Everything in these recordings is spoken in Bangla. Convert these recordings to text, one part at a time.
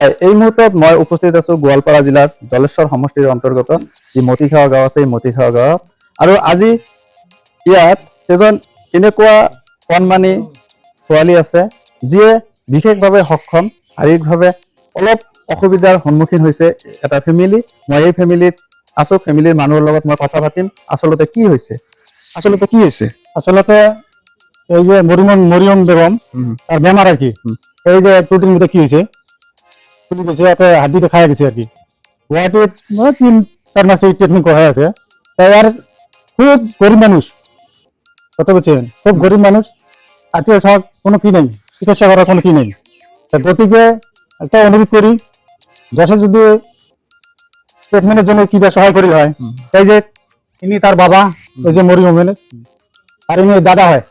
এই মুহূৰ্তত মই উপস্থিত আছো গোৱালপাৰা জিলাৰ জলেশ্বৰ সমষ্টিৰ অন্তৰ্গত যি মতিখাৱা গাঁও আছে এই মতিখাৱা গাঁৱত। আৰু আজি ইয়াত এজন এনেকুৱা কণমানি ছোৱালী আছে যিয়ে বিশেষভাৱে সক্ষম, শাৰীৰিকভাৱে অলপ অসুবিধাৰ সন্মুখীন হৈছে এটা ফেমিলি। মই এই ফেমিলিত আছো, ফেমিলিৰ মানুহৰ লগত মই কথা পাতিম। আচলতে কি হৈছে আসলে এই যে মরিয়ম বেগম তার বেমার আর কি, এই যে প্রোটিন মধ্যে কি হয়েছে খুলে গেছে, এতে হাড্ডিতে খাওয়া গেছে আর কি। গুয়াহাটির 3-4 মাস থেকে ট্রিটমেন্ট করা আছে। তাই আর খুব গরিব মানুষ, কথা বলছেন, খুব গরিব মানুষ, আত্মীয় স্বজন কোনো কি নেই, চিকিৎসা করার কোনো কি নেই। গতিকে একটা অনুরোধ করি, দেশে যদি ট্রিটমেন্টের জন্য কি সহায় করি হয়, তাই যে ইনি তার বাবা, এই যে মরিয়মের, আর ইনি দাদা হয়,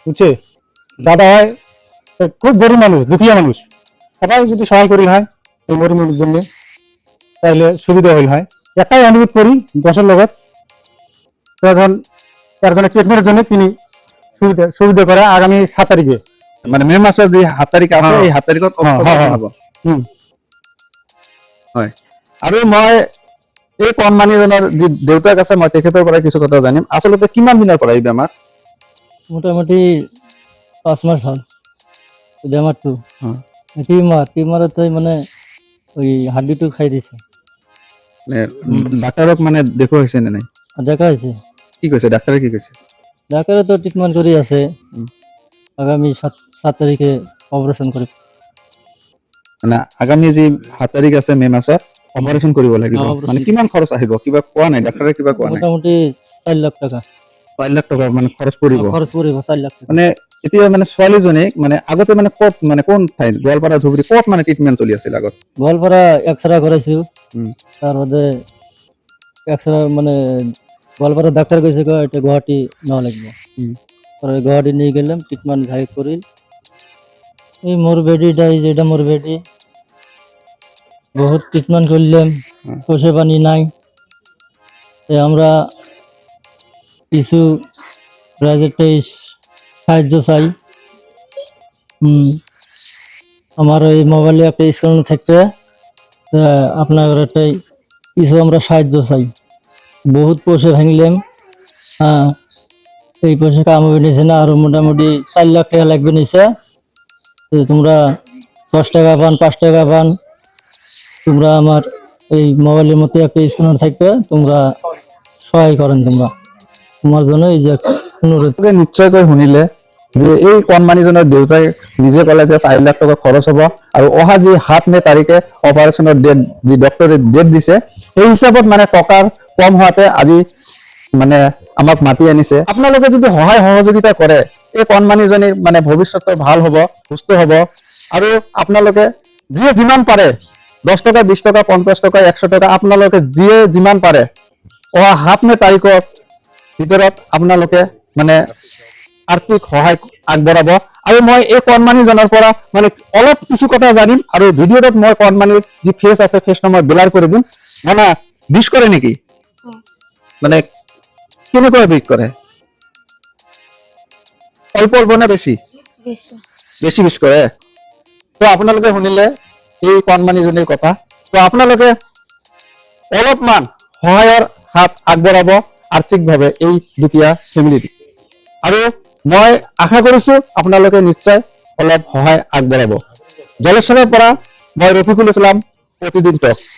বুঝছে, দাদা হয়, খুব গরিব মানুষ, দুঃখীয়া মানুষ, সবাই যদি সহায় করি হয় এই মরিয়মের জন্য, তাইলে সুবিধা হইল হয়। একটাই অনুরোধ করি দেশের লগত, তার জন্য ট্রিটমেন্টের জন্য তিনি সুবিধা করে আগামী 7 তারিখে, মানে মে মাসৰ যি 7 তাৰিখ আছে এই 7 তাৰিখত অপাৰেশ্যন হ'ব। হয়, আৰু মই এই কণমানিজনৰ যি দেউতাক আছে মই তেখেতৰ পৰা কিছু কথা জানিম। আচলতে কিমান দিনৰ পৰা এই বেমাৰ? মোটামুটি 5 মাস হল বেমারটো। টিউমারতে মানে ওই হাড্ডিটো খাই দিছে। ডাক্তাৰক মানে দেখুৱা হৈছে নে নাই? দেখা হয়েছে, কি কৈছে ডাক্তাৰে, কি কৈছে? ডাক্তারে তো ট্রিটমেন্ট করে আছে, আগামী 7 তারিখে অপারেশন করে। মানে আগামী যি 7 তাৰিখ আছে মে মাসত অপাৰেশ্যন কৰিব লাগিব। মানে কিমান খৰচ আহিব কিবা কোৱা নাই ডাক্তাৰে? কিবা কোৱা নাই? মোটামুটি 4 লাখ টাকা। 4 লাখ টকা মানে খৰচ পৰিব। খরচ পড়িব 4 লাখ টাকা। মানে এতিয়া মানে ছোৱালীজনীক মানে আগতে মানে ক'ত, মানে কোন ঠাইত, গোৱালপাৰা ধুবুৰী ক'ত মানে ট্ৰিটমেন্ট চলি আছিল আগত? গোৱালপাড়া এক্সরে করাইছি, তার মধ্যে এক্সরে মানে গোয়ালপাড়া ডাক্তার কইছে এটা গুয়াহাটি নেওয়া লাগবে। পরে গুয়াহাটি নিয়ে গেলাম, ট্রিটমেন্ট যাই করি। এই মোর বেডিটা, এই যেটা মোর বেডি, বহুত ট্রিটমেন্ট করলাম, পয়সা পানি নাই। আমরা কিছু প্রাইভেটে সাহায্য চাই। আমার এই মোবাইলে একটা স্ক্রিন থাকতে আপনার একটাই কিছু আমরা সাহায্য চাই। বহুত পয়সা ভাঙলাম, এই পয়সা কামাবে নিছে না, আরো মোটামুটি 4 লাখ টাকা লাগবে নিছে। তোমরা 10 টাকা পান, 5 টাকা পান, তোমরা আমার এই মোবাইলের মধ্যে একটা স্ক্যানার থাকবে, তোমরা সহায় করেন। তোমার জন্য এই যে অনুরোধ। নিশ্চয়কৈ শুনিলে যে এই কণমানিজনৰ দেউতাই নিজে ক'লে যে 4 লাখ টকা খৰচ হ'ব, আৰু অহা যি 7 মে তাৰিখে অপাৰেশ্যনৰ ডেট যি ডক্টৰে ডেট দিছে, সেই হিচাপত মানে টকাৰ কম হোৱাতে আজি মানে আমাক মাতি আনিছে। আপোনালোকে যদি সহায় সহযোগিতা কৰে, এই কণমানিজনীৰ মানে ভৱিষ্যতটো ভাল হ'ব, সুস্থ হ'ব। আৰু আপোনালোকে যিয়ে যিমান পাৰে 10 টকা, 20 টকা, 50 টকা, 100 টকা, আপোনালোকে যিয়ে যিমান পাৰে অহা 7 মে তাৰিখৰ ভিতৰত আপোনালোকে মানে আৰ্থিক সহায় আগবঢ়াব। আৰু মই এই কণমানিজনৰ পৰা মানে অলপ কিছু কথা জানিম, আৰু ভিডিঅ'টোত মই কণমানিৰ যি ফেচ আছে ফেচটো মই ব্লাৰ কৰি দিম। মানে বিষ কৰে নেকি? মানে কেনেকৈ বিষ কৰে? অল্প অল্প নে বেছি? বেছি বিষ কৰে। তো আপোনালোকে শুনিলে এই কণমানিজনীৰ কথা। তো আপোনালোকে অলপমান সহায়ৰ হাত আগবঢ়াব আৰ্থিকভাৱে এই দুখীয়া ফেমিলিটি। আৰু মই আশা কৰিছো আপোনালোকে নিশ্চয় অলপ সহায় আগবঢ়াব। জলেশ্বৰৰ পৰা মই ৰফিকুল ইছলাম, প্ৰতিদিন টক্স।